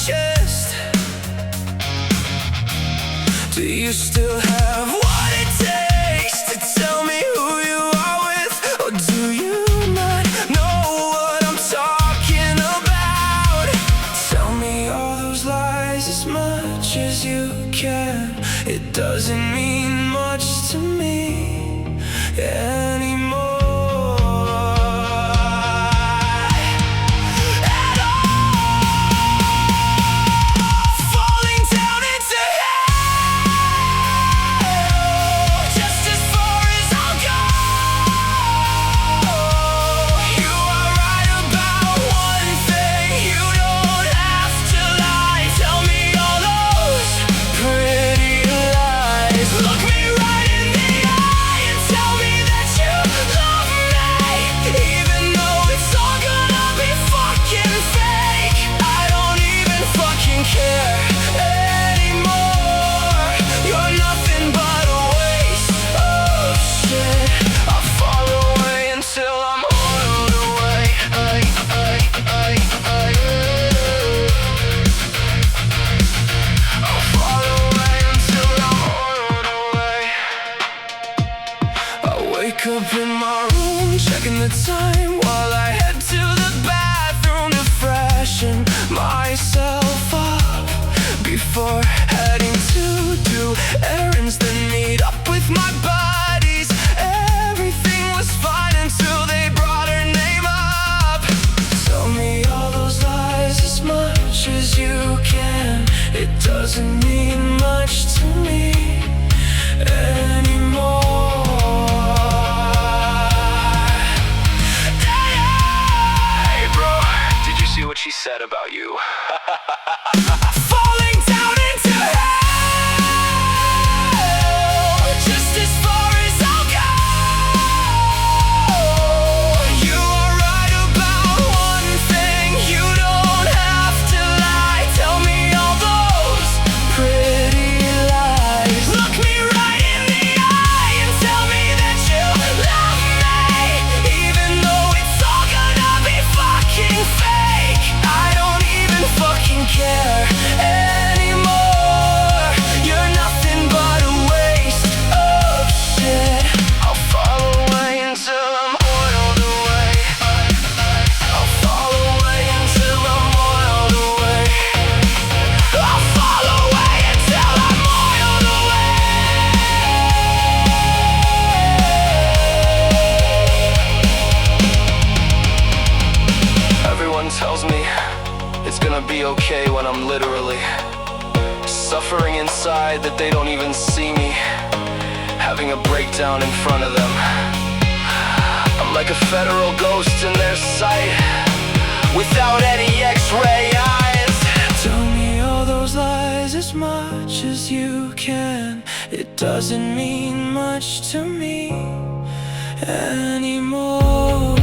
chest. Do you still have what it takes to tell me who you are with? Or do you not know what I'm talking about? Tell me all those lies as much as you can. It doesn't mean much to me anymore. Wake up in my room, checking the time while I head to the bathroom to freshen myself up before heading to do errands, then meet up with my buddies. Everything was fine until they brought her name up. Tell me all those lies as much as you can. It doesn't mean much to me anymore. What she said about you. Falling down into hell, just as far as I'll go. You are right about one thing, you don't have to lie. Tell me all those pretty lies. Look me right in the eye and tell me that you love me, even though it's all gonna be fucking fake. Care anymore. You're nothing but a waste of shit. I'll fall away until I'm oiled away. I'll fall away until I'm oiled away. I'll fall away until I'm oiled away. Everyone tells me it's gonna be okay when I'm literally suffering inside, that they don't even see me having a breakdown in front of them. I'm like a federal ghost in their sight, without any x-ray eyes. Tell me all those lies as much as you can. It doesn't mean much to me anymore.